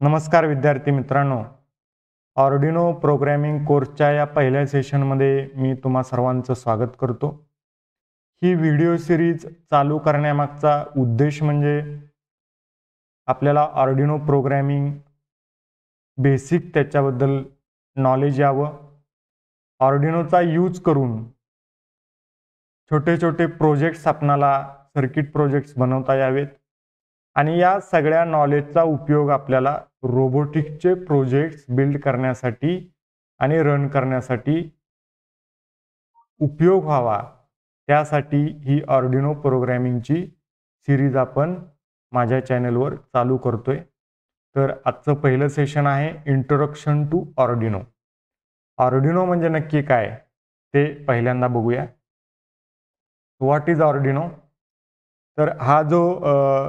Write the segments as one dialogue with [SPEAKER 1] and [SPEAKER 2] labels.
[SPEAKER 1] नमस्कार विद्यार्थी मित्रांनो, ऑर्डिनो प्रोग्रॅमिंग कोर्सच्या या पहिल्या सेशनमध्ये मी तुम्हा सर्वांचं स्वागत करतो। ही व्हिडिओ सिरीज चालू करण्यामागचा उद्देश म्हणजे आपल्याला ऑर्डिनो प्रोग्रॅमिंग बेसिक त्याच्याबद्दल नॉलेज यावं, ऑर्डिनोचा यूज करून छोटे छोटे प्रोजेक्ट्स आपणाला सर्किट प्रोजेक्ट्स बनवता यावेत आणि या सगळ्या नॉलेजचा उपयोग आपल्याला रोबोटिक्सचे प्रोजेक्ट्स बिल्ड करण्यासाठी आणि रन करण्यासाठी उपयोग व्हावा, त्यासाठी ही ऑर्डिनो प्रोग्रॅमिंगची सिरीज आपण माझ्या चॅनलवर चालू करतोय। तर आजचं पहिलं सेशन आहे इंट्रोडक्शन टू ऑर्डिनो। ऑर्डिनो म्हणजे नक्की काय ते पहिल्यांदा बघूया। What is Arduino? तर हा जो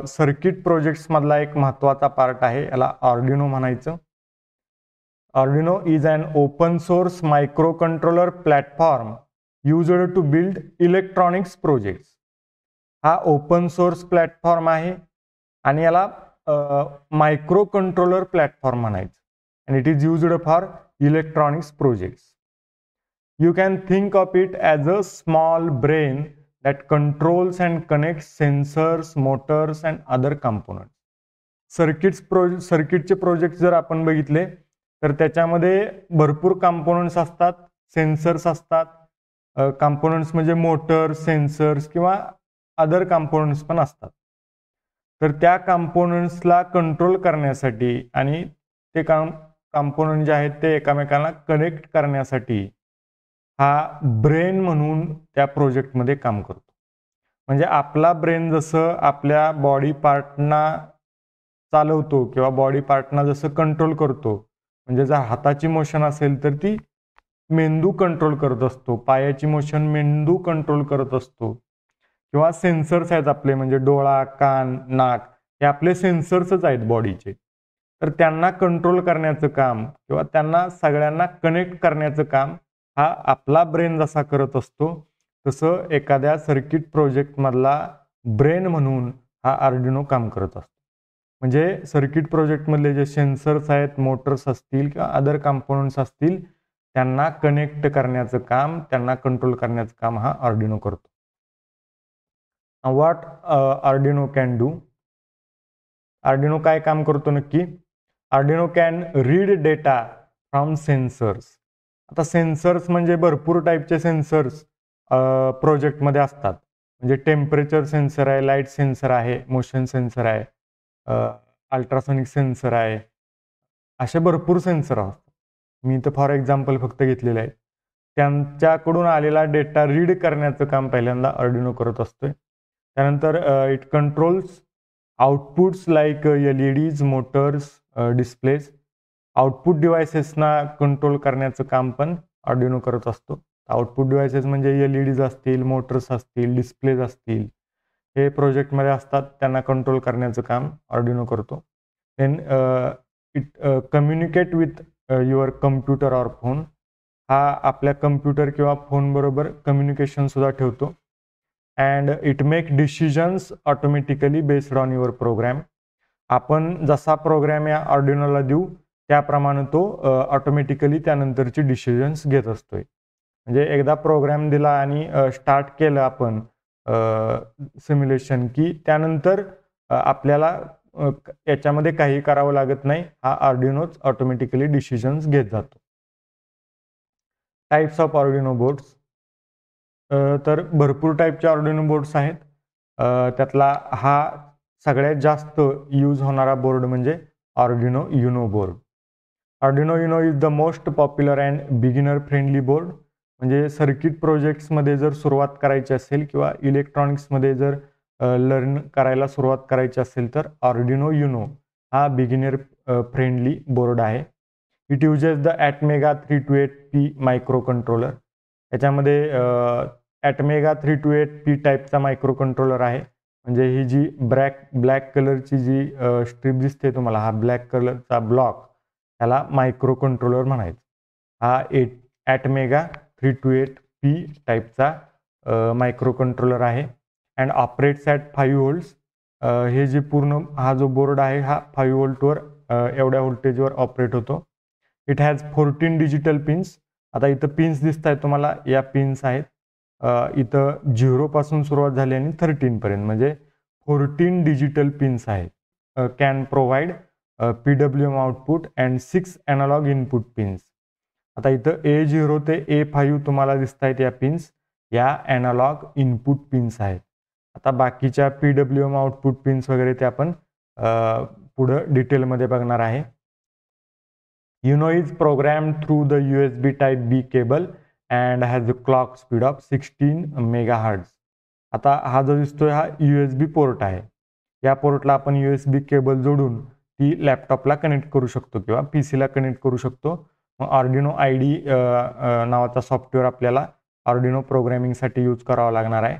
[SPEAKER 1] सर्किट प्रोजेक्ट्स मधला एक महत्त्वाचा पार्ट आहे, याला ऑर्डिनो म्हणायचं। Arduino is an open source microcontroller platform used to build electronics projects. हा ओपन सोर्स प्लॅटफॉर्म आहे आणि याला मायक्रोकंट्रोलर प्लॅटफॉर्म म्हणायचं, and it is used for electronics projects. You can think of it as a small brain that controls and connects sensors, motors and other components. सर्किटचे project जर आपण बघितले तर त्याच्यामध्ये भरपूर कंपोनेंट्स असतात, सेन्सर्स असतात, कंपोनेंट्स म्हणजे मोटर, सेन्सर्स किंवा अदर कंपोनेंट्स पण असतात। तर त्या कंपोनेंट्सला कंट्रोल करण्यासाठी आणि ते कंपोनेंट जे आहेत ते एकमेकांना कनेक्ट करण्यासाठी हा ब्रेन म्हणून त्या प्रोजेक्टमध्ये काम करतो। म्हणजे आपला ब्रेन जसं आपल्या बॉडी पार्टना चालवतो किंवा बॉडी पार्टना जसं कंट्रोल करतो, म्हणजे जर हाताची मोशन असेल तर ती मेंदू कंट्रोल करत असतो, पायाची मोशन मेंदू कंट्रोल करत असतो, किंवा सेन्सर्स आहेत आपले म्हणजे डोळा, कान, नाक हे आपले सेन्सर्सच आहेत बॉडीचे। तर त्यांना कंट्रोल करण्याचं काम किंवा त्यांना सगळ्यांना कनेक्ट करण्याचं काम हा आपला ब्रेन जसा करत असतो, तसं एखाद्या सर्किट प्रोजेक्ट मधला ब्रेन म्हणून हा ऑर्डिनो काम करत असतो। म्हणजे सर्किट प्रोजेक्ट मधले जे सेन्सर्स आहेत, मोटर्स असतील किंवा अदर कंपोनेंट्स असतील, त्यांना कनेक्ट करण्याचं काम, त्यांना कंट्रोल करण्याचं काम हा ऑर्डिनो करतो। What Arduino can do? Arduino काय काम करतो नक्की? Arduino can read data from sensors. आता सेन्सर्स म्हणजे भरपूर टाईपचे सेन्सर्स प्रोजेक्टमध्ये असतात, म्हणजे टेम्परेचर सेन्सर आहे, लाईट सेन्सर आहे, मोशन सेन्सर आहे, अल्ट्रासोनिक सेन्सर आहे, असे भरपूर सेन्सर असतात। मी तर फॉर एक्झाम्पल फक्त घेतलेले आहे। त्यांच्याकडून आलेला डेटा रीड करण्याचं काम पहिल्यांदा ऑर्डिनो करत असतोय। त्यानंतर it controls outputs like LEDs, motors, displays. Output डिव्हायसेसना कंट्रोल करण्याचं काम पण ऑर्डिनो करत असतो। आउटपुट डिव्हायसेस म्हणजे LEDs असतील, मोटर्स असतील, डिस्प्लेज असतील, हे प्रोजेक्टमध्ये असतात, त्यांना कंट्रोल करण्याचं काम ऑर्डिनो करतो। Then it communicate with your computer or phone. हा आपल्या कम्प्युटर किंवा फोन बरोबर कम्युनिकेशन सुद्धा ठेवतो। And it make decisions automatically based on your program. आपण जसा प्रोग्राम या ऑर्डिनोला देऊ त्याप्रमाणे तो ऑटोमॅटिकली त्यानंतरची डिसिजन्स घेत असतोय। म्हणजे एकदा प्रोग्राम दिला आणि स्टार्ट केलं आपण सिम्युलेशन, की त्यानंतर आपल्याला याच्यामध्ये काही करावं लागत नाही, हा ऑर्डिनोच ऑटोमॅटिकली डिसिजन्स घेत जातो। Types of Arduino boards. तर भरपूर टाईपचे ऑर्डिनो बोर्ड्स आहेत। त्यातला हा सगळ्यात जास्त यूज होणारा बोर्ड म्हणजे Arduino Uno board. Arduino Uno is the most popular and beginner friendly board. म्हणजे सर्किट प्रोजेक्ट्समध्ये जर सुरुवात करायची असेल किंवा इलेक्ट्रॉनिक्समध्ये जर लर्न करायला सुरुवात करायची असेल तर ऑर्डिनो युनो हा बिगिनर फ्रेंडली बोर्ड आहे। It uses the ATmega 328P microcontroller. याच्यामध्ये ॲटमेगा 328P टाईपचा मायक्रो कंट्रोलर आहे। म्हणजे ही जी ब्लॅक कलरची जी स्ट्रीप दिसते तुम्हाला, हा ब्लॅक कलरचा ब्लॉक, त्याला मायक्रो कंट्रोलर म्हणायचं। हा ॲटमेगा 328P टाईपचा मायक्रो कंट्रोलर आहे अँड ऑपरेट्स ॲट 5 व्होल्ट्स। हे जे पूर्ण हा जो बोर्ड आहे हा 5 व्होल्टवर एवढ्या व्होल्टेजवर ऑपरेट होतो. It has 14 digital pins. आता इथं पिन्स दिसत आहेत तुम्हाला, या पिन्स आहेत. इथं 0 पासून सुरुवात झाली आणि 13 पर्यंत, म्हणजे 14 डिजिटल पिन्स आहेत. Can provide PWM output and 6 analog input pins. आता इथं A0 ते A5 तुम्हाला दिसत आहेत या पिन्स, या अॅनालॉग इनपुट पिन्स आहेत. आता बाकीच्या PWM आउटपुट पिन्स वगैरे ते आपण पुढं डिटेलमध्ये बघणार आहे. UNO is programmed through the USB type B cable and has a clock speed of 16 MHz. आता हा जो दिसतोय हा USB पोर्ट आहे. या पोर्टला आपण USB केबल जोडून ती लॅपटॉपला कनेक्ट करू शकतो किंवा PC ला कनेक्ट करू शकतो. मग Arduino IDE नावाचा सॉफ्टवेअर आपल्याला Arduino प्रोग्रॅमिंगसाठी यूज करावा लागणार आहे.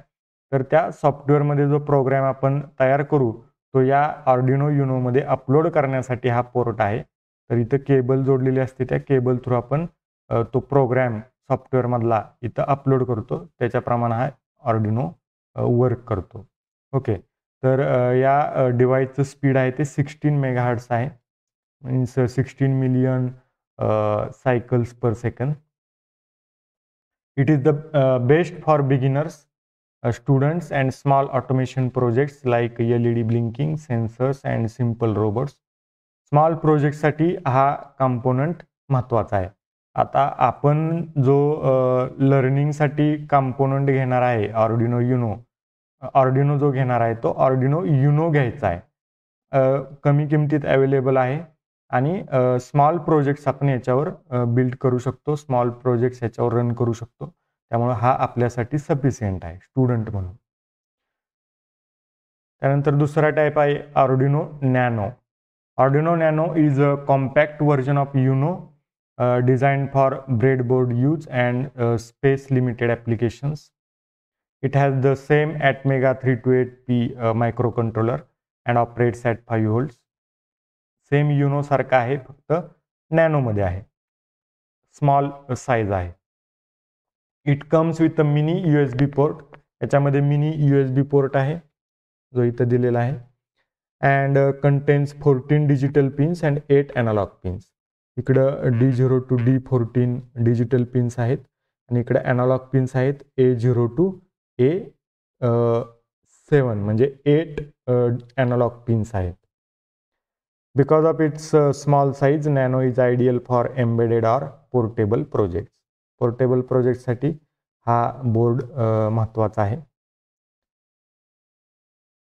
[SPEAKER 1] तर त्या सॉफ्टवेअरमध्ये जो प्रोग्राम आपण तयार करू तो या Arduino UNO मध्ये अपलोड करण्यासाठी हा पोर्ट आहे. तर इथं केबल जोडलेली असते, त्या केबल थ्रू आपण तो प्रोग्राम सॉफ्टवेअरमधला इथं अपलोड करतो. त्याच्याप्रमाणे हा Arduino वर्क करतो. ओके, तर या डिव्हाइसचं स्पीड आहे ते 16 MHz आहे, means 16 million cycles per second. It is the best for beginners, students and small automation projects like LED blinking, sensors and simple robots. Small प्रोजेक्टसाठी हा कंपोनंट महत्त्वाचा आहे. आता आपण जो लर्निंगसाठी कंपोनंट घेणार आहे Arduino जो घेणार आहे तो Arduino UNO घ्यायचा आहे. कमी किमतीत अवेलेबल आहे आणि स्मॉल प्रोजेक्ट्स आपण याच्यावर बिल्ड करू शकतो, स्मॉल प्रोजेक्ट्स याच्यावर रन करू शकतो. त्यामुळे हा आपल्यासाठी सफिशियंट आहे स्टुडंट म्हणून. त्यानंतर दुसरा टाईप आहे Arduino Nano. Arduino Nano is a compact version of UNO designed for breadboard use and space limited applications. It has the same Atmega 328P microcontroller and operates at 5 volts. Same UNO सारखा आहे, फक्त Nano मध्ये आहे, small size आहे. It comes with a mini USB port. याच्यामध्ये mini USB port आहे जो इथं दिलेला आहे. And contains 14 digital pins and 8 analog pins. इकडं D0 to D14 digital pins आहेत आणि इकडे अॅनालॉग पिन्स आहेत A0 to A7, म्हणजे 8 अॅनालॉग पिन्स आहेत. Because of its small size, Nano is ideal for embedded or portable projects. Portable प्रोजेक्टसाठी हा board महत्त्वाचा आहे.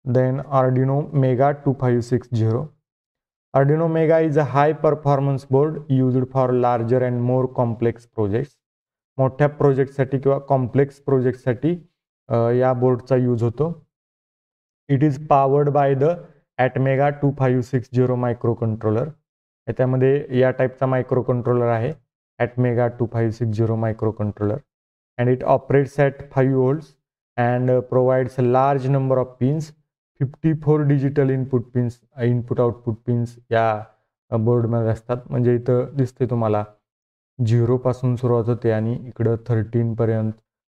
[SPEAKER 1] Then Arduino Mega 2560. Arduino Mega is a high performance board used for larger and more complex projects. मोठ्या प्रोजेक्टसाठी किंवा complex प्रोजेक्टसाठी या बोर्डचा यूज होतो. It is powered by the Atmega 2560 microcontroller. याच्यामध्ये या टाईपचा मायक्रोकंट्रोलर आहे, Atmega 2560 microcontroller. And it operates at 5 volts and provides a large number of pins. 54 digital input pins, input output pins या बोर्डमध्ये असतात. म्हणजे इथं दिसते तुम्हाला 0 पासून सुरुवात होते आणि इकडं 13 पर्यंत,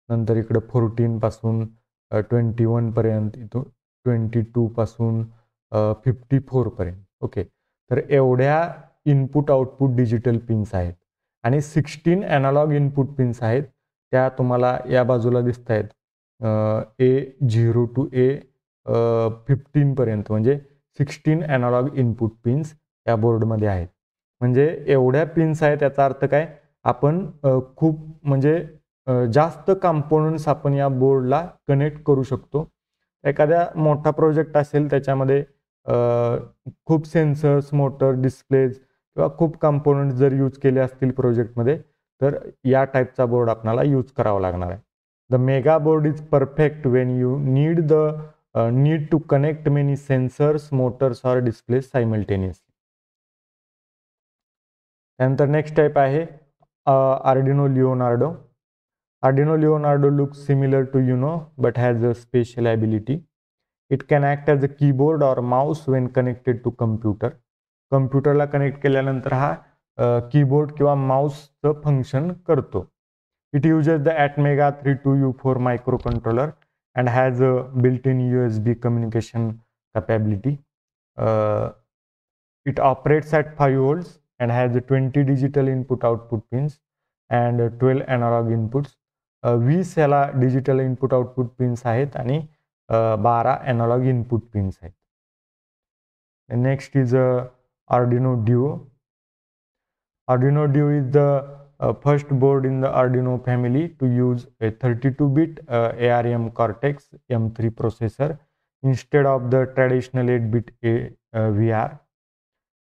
[SPEAKER 1] नंतर इकडं 14 पासून 21 पर्यंत, इथं 22 पासून 54 पर्यंत. ओके, तर एवढ्या इनपुट आउटपुट डिजिटल पिन्स आहेत आणि 16 अॅनालॉग इनपुट पिन्स आहेत. त्या तुम्हाला या बाजूला दिसत आहेत, A0 to A15 पर्यंत, म्हणजे 16 अॅनालॉग इनपुट पिन्स या बोर्डमध्ये आहेत. म्हणजे एवढ्या पिन्स आहेत, याचा अर्थ काय, आपण खूप म्हणजे जास्त कंपोनंट्स आपण या बोर्डला कनेक्ट करू शकतो. एखाद्या मोठा प्रोजेक्ट असेल त्याच्यामध्ये खूप सेन्सर्स, मोटर, डिस्प्लेज किंवा खूप कंपोनंट जर यूज केले असतील प्रोजेक्टमध्ये, तर या टाईपचा बोर्ड आपल्याला यूज करावा लागणार आहे. The mega board is perfect when you need to connect many sensors, motors or displays simultaneously. त्यानंतर नेक्स्ट टाईप आहे Arduino Leonardo. Arduino Leonardo looks similar to UNO but has a special ability. It can act as a keyboard or mouse when connected to computer. कम्प्युटरला connect केल्यानंतर हा keyboard किंवा माऊसचं function करतो. It uses the Atmega 32U4 microcontroller and has a built-in USB communication capability. It operates at 5 volts and has 20 digital input output pins and 12 analog inputs. 20 याला digital input output pins आहेत आणि 12 analogue input pins आहेत. Next is Arduino Duo. Arduino Duo is the first board in the Arduino family to use a 32-bit ARM Cortex M3 processor instead of the traditional 8-bit VR.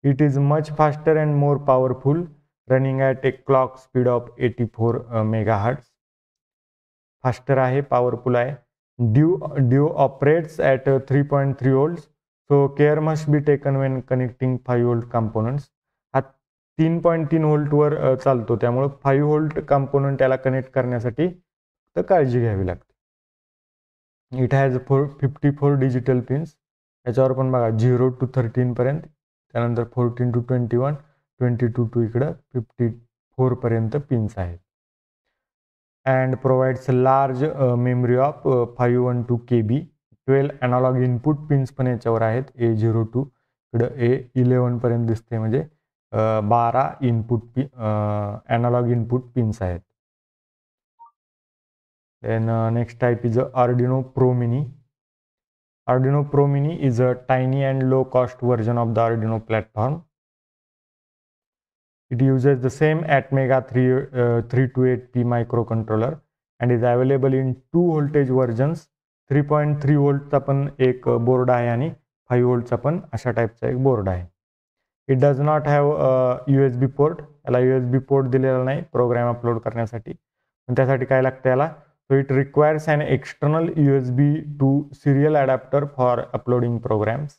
[SPEAKER 1] It is much faster and more powerful, running at a clock speed of 84 megahertz. Faster आहे, powerful आहे. Duo operates at 3.3 volts, so care must be taken when connecting 5 volt components. हा 3.3 volt वर चालतो, त्यामुळे 5 volt component त्याला connect करण्यासाठी तर काळजी घ्यावी लागते. It has 54 digital pins. याच्यावर पण बघा 0 to 13 पर्यंत, त्यानंतर 14 to 21, 22 to इकडं 54 पर्यंत पिन्स आहेत. And provides large memory of 512 KB. 12 analog input pins पण याच्यावर आहेत. A0 to इकडं A11 पर्यंत दिसते, म्हणजे 12 इनपुट अनालॉग इनपुट पिन्स आहेत. Then next type is Arduino Pro Mini. Arduino Pro Mini is a tiny and low-cost version of the Arduino platform. It uses the same Atmega 328P microcontroller and is available in 2 voltage versions. 3.3 voltचा पण एक board आहे आणि 5 voltचा पण अशा टाईपचा एक board आहे. It does not have USB port. याला USB पोर्ट दिलेला नाही प्रोग्राम अपलोड करण्यासाठी, पण त्यासाठी काय लागतं याला. So it requires an external USB to serial adapter for uploading programs.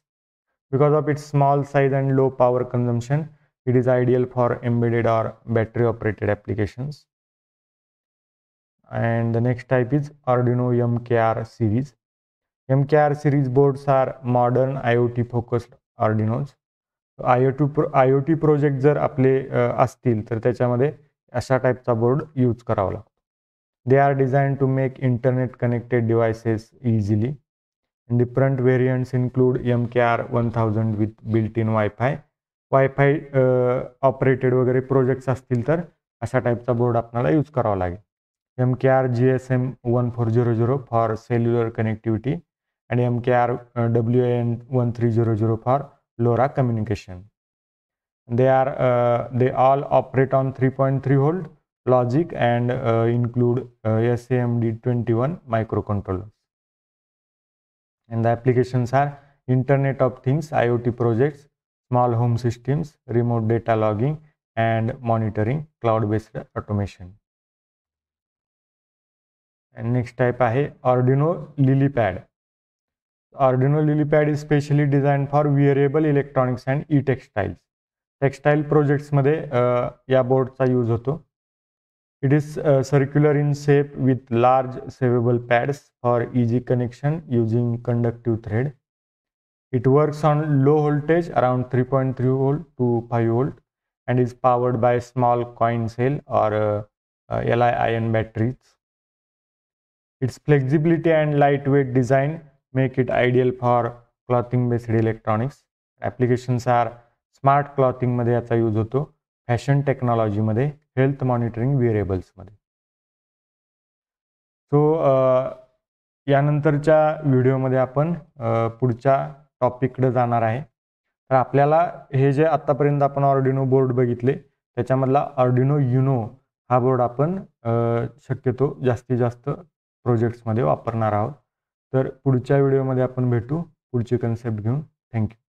[SPEAKER 1] Because of its small size and low power consumption, it is ideal for embedded or battery operated applications. And the next type is Arduino MKR series. MKR series boards are modern IoT focused Arduinos. IoT project जर आपले असतील तर त्याच्यामध्ये अशा टाईपचा board use करावा लागतो. They are designed to make internet connected devices easily. And different variants include MKR 1000 with built-in Wi-Fi. Wi-Fi operated वगैरे प्रोजेक्ट्स असतील तर अशा टाईपचा बोर्ड आपल्याला यूज करावा लागेल. MKR GSM 1400 for cellular connectivity and MKR WAN 1300 for LoRa communication. They all operate on 3.3 volt logic and include SAMD21 microcontrollers. And the applications are Internet of Things, IoT projects, small home systems, remote data logging and monitoring, cloud-based automation. And next type आहे Arduino LilyPad. Arduino LilyPad is specially designed for wearable electronics and e-textiles. Textile प्रोजेक्ट्समध्ये या बोर्डचा use होतो. It is circular in shape with large savable pads for easy connection using conductive thread. It works on low voltage around 3.3 volt to 5 volt and is powered by small coin cell or Li-ion batteries. Its flexibility and lightweight design make it ideal for clothing based electronics. Applications are smart क्लॉथिंगमध्ये याचा use होतो, fashion टेक्नॉलॉजीमध्ये, health monitoring वेअरेबल्समध्ये. So यानंतरच्या व्हिडिओमध्ये आपण पुढच्या टॉपिककडे जाणार आहे. तर आपल्याला हे जे आत्तापर्यंत आपण Arduino बोर्ड बघितले त्याच्यामधला Arduino Uno हा बोर्ड आपण शक्यतो जास्तीत जास्त प्रोजेक्ट्समध्ये वापरणार आहोत. तर पुढच्या व्हिडिओमध्ये आपण भेटू पुढची कन्सेप्ट घेऊन. थँक्यू.